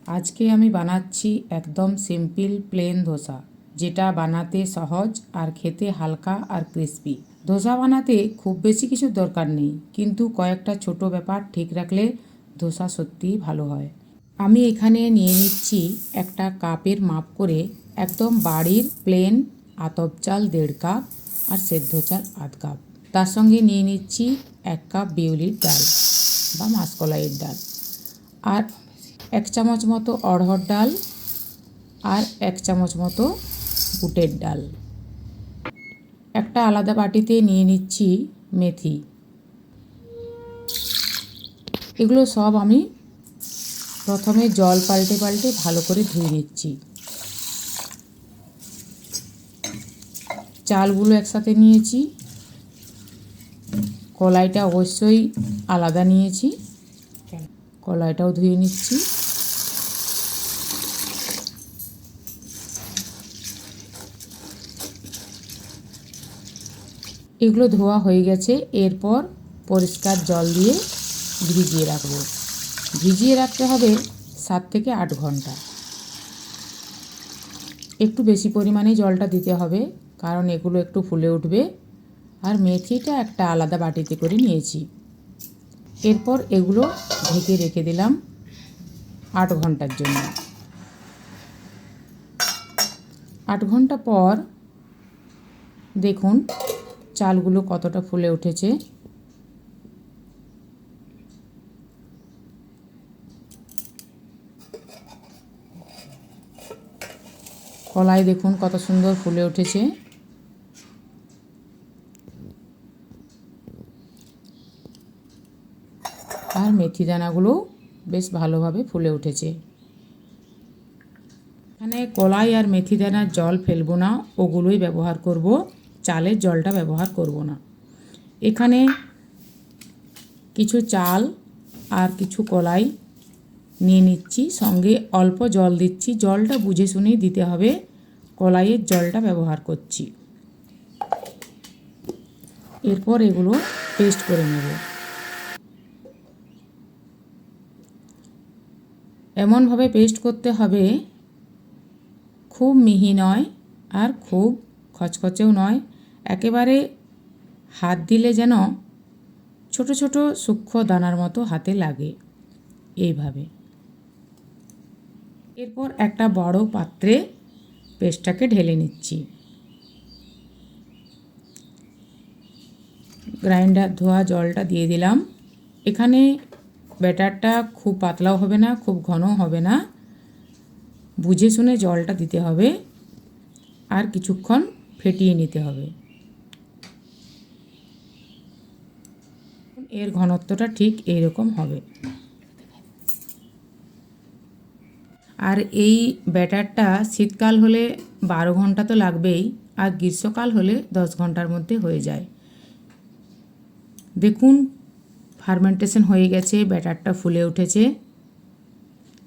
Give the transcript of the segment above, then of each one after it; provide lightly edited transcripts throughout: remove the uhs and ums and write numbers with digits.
আজকে আমি বানাচ্ছি একদম সিম্পল প্লেন ধোসা, যেটা বানাতে সহজ আর খেতে হালকা আর ক্রিস্পি। ধোসা বানাতে খুব বেশি কিছু দরকার নেই, কিন্তু কয়েকটা ছোট ব্যাপার ঠিক রাখলে ধোসা সত্যিই ভালো হয়। আমি এখানে নিয়ে নিচ্ছি একটা কাপের মাপ করে একদম বাড়ির প্লেন আতপ চাল 1.5 কাপ আর সেদ্ধ চাল আধ কাপ। তার সঙ্গে নিয়ে নিচ্ছি 1 কাপ বিউলির ডাল বা মাসকলাইয়ের ডাল, আর 1 চামচ মতো অড়হর ডাল আর 1 চামচ মতো বুটের ডাল। একটা আলাদা বাটিতে নিয়ে নিচ্ছি মেথি। এগুলো সব আমি প্রথমে জল পাল্টে পাল্টে ভালো করে ধুয়ে নিচ্ছি। চালগুলো একসাথে নিয়েছি, কলাইটা অবশ্যই আলাদা নিয়েছি, কলাইটাও ধুয়ে নিচ্ছি। এগুলো ধোয়া হয়ে গেছে। এরপর পরিষ্কার জল দিয়ে ভিজিয়ে রাখবো। ভিজিয়ে রাখতে হবে 7 থেকে 8 ঘন্টা। একটু বেশি পরিমাণে জলটা দিতে হবে, কারণ এগুলো একটু ফুলে উঠবে। আর মেথিটা একটা আলাদা বাটিতে করে নিয়েছি। এরপর এগুলো ঢেকে রেখে দিলাম 8 ঘন্টার জন্য। 8 ঘন্টা পর দেখুন চালগুলো কতটা ফুলে উঠেছে। কলাই দেখুন কত সুন্দর ফুলে উঠেছে। আর মেথি দানাগুলো বেশ ভালোভাবে ফুলে উঠেছে। এখানে কলাই আর মেথি দানার জল ফেলবো না, ওগুলোই ব্যবহার করব, চালের জলটা ব্যবহার করব না। এখানে কিছু চাল আর কিছু কলাই নিয়ে নিচ্ছি, সঙ্গে অল্প জল দিচ্ছি। জলটা বুঝে শুনেই দিতে হবে, কলাইয়ের জলটা ব্যবহার করছি। এরপর এগুলো পেস্ট করে নেব। এমনভাবে পেস্ট করতে হবে, খুব মিহি নয় আর খুব খচখচেও নয়, একেবারে হাত দিলে যেন ছোট ছোট সূক্ষ্ম দানার মতো হাতে লাগে, এইভাবে। এরপর একটা বড় পাত্রে পেস্টটাকে ঢেলে নিচ্ছি। গ্রাইন্ডার ধোয়া জলটা দিয়ে দিলাম। এখানে ব্যাটারটা খুব পাতলাও হবে না, খুব ঘনও হবে না, বুঝে শুনে জলটা দিতে হবে। আর কিছুক্ষণ ফেটিয়ে নিতে হবে। এর ঘনত্বটা ঠিক এইরকম হবে। আর এই ব্যাটারটা শীতকাল হলে 12 ঘন্টা তো লাগবেই, আর গ্রীষ্মকাল হলে 10 ঘন্টার মধ্যে হয়ে যায়। দেখুন ফার্মেন্টেশন হয়ে গেছে, ব্যাটারটা ফুলে উঠেছে।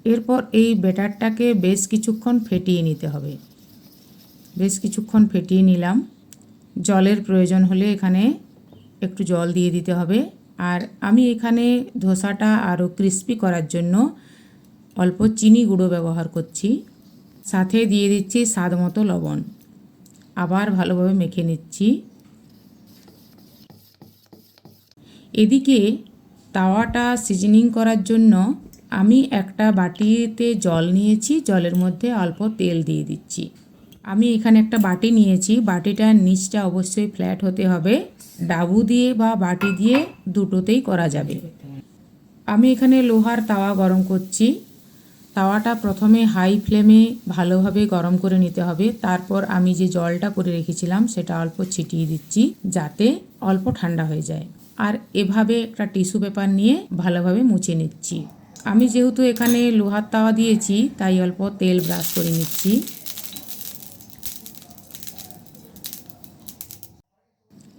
এরপর এই ব্যাটারটাকে বেশ কিছুক্ষণ ফেটিয়ে নিতে হবে। বেশ কিছুক্ষণ ফেটিয়ে নিলাম। জলের প্রয়োজন হলে এখানে একটু জল দিয়ে দিতে হবে। আর আমি এখানে ধোসাটা আরও ক্রিস্পি করার জন্য অল্প চিনি গুঁড়ো ব্যবহার করছি, সাথে দিয়ে দিচ্ছি স্বাদ মতো লবণ। আবার ভালোভাবে মেখে নিচ্ছি। এদিকে তাওয়াটা সিজনিং করার জন্য আমি একটা বাটিতে জল নিয়েছি, জলের মধ্যে অল্প তেল দিয়ে দিচ্ছি। আমি এখানে একটা বাটি নিয়েছি, বাটিটার নিচটা অবশ্যই ফ্ল্যাট হতে হবে। ডাবু দিয়ে বা বাটি দিয়ে দুটোতেই করা যাবে। আমি এখানে লোহার তাওয়া গরম করছি। তাওয়াটা প্রথমে হাই ফ্লেমে ভালোভাবে গরম করে নিতে হবে। তারপর আমি যে জলটা করে রেখেছিলাম সেটা অল্প ছিটিয়ে দিচ্ছি, যাতে অল্প ঠান্ডা হয়ে যায়। আর এভাবে একটা টিস্যু পেপার নিয়ে ভালোভাবে মুছে নিচ্ছি। আমি যেহেতু এখানে লোহার তাওয়া দিয়েছি, তাই অল্প তেল ব্রাশ করে নিচ্ছি।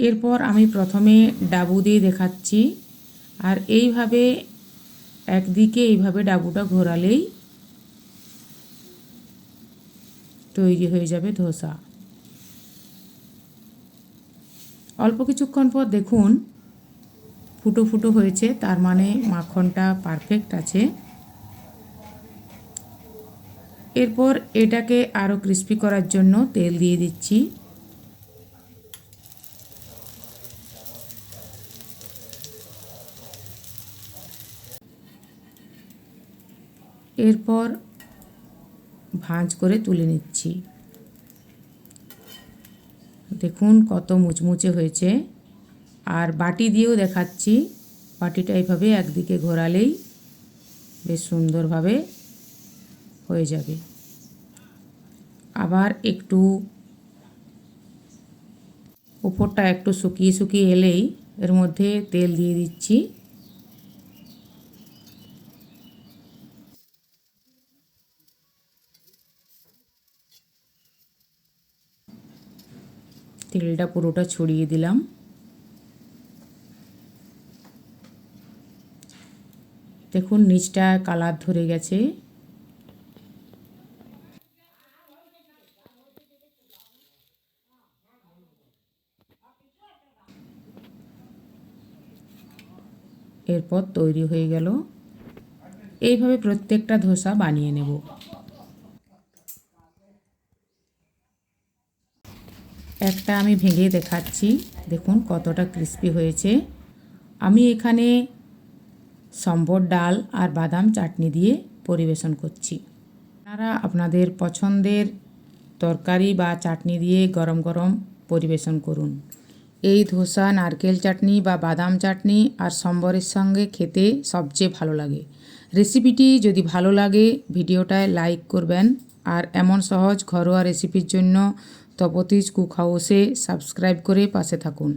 এরপর আমি প্রথমে ডাবু দিয়ে দেখাচ্ছি, আর এইভাবে একদিকে এইভাবে ডাবুটা ঘোরালেই তৈরি হয়ে যাবে ধোসা। অল্প কিছুক্ষণ পর দেখুন ফুটো ফুটো হয়েছে, তার মানে মাখনটা পারফেক্ট আছে। এরপর এটাকে আরও ক্রিস্পি করার জন্য তেল দিয়ে দিচ্ছি। এরপর ভাঁজ করে তুলে নিচ্ছি। দেখুন কত মুচমুচে হয়েছে। আর বাটি দিয়েও দেখাচ্ছি, বাটিটা এইভাবে একদিকে ঘোরালেই বেশ সুন্দরভাবে হয়ে যাবে। আবার একটু উপরটা একটু শুকিয়ে শুকিয়ে এলেই এর মধ্যে তেল দিয়ে দিচ্ছি। তেলটা পুরোটা ছড়িয়ে দিলাম। দেখুন নিচটা কালার ধরে গেছে। এরপর তৈরি হয়ে গেল। এইভাবে প্রত্যেকটা ধোসা বানিয়ে নেব। একটা আমি ভেঙে দেখাচ্ছি, দেখুন কতটা ক্রিস্পি হয়েছে। আমি এখানে সম্বর ডাল আর বাদাম চাটনি দিয়ে পরিবেশন করছি। আপনারা আপনাদের পছন্দের তরকারি বা চাটনি দিয়ে গরম গরম পরিবেশন করুন। এই ধোসা নারকেল চাটনি বা বাদাম চাটনি আর সম্বরের সঙ্গে খেতে সবচেয়ে ভালো লাগে। রেসিপিটি যদি ভালো লাগে ভিডিওটায় লাইক করবেন, আর এমন সহজ ঘরোয়া রেসিপির জন্য তপতিজ কুক হাউসে সাবস্ক্রাইব করে পাশে থাকুন।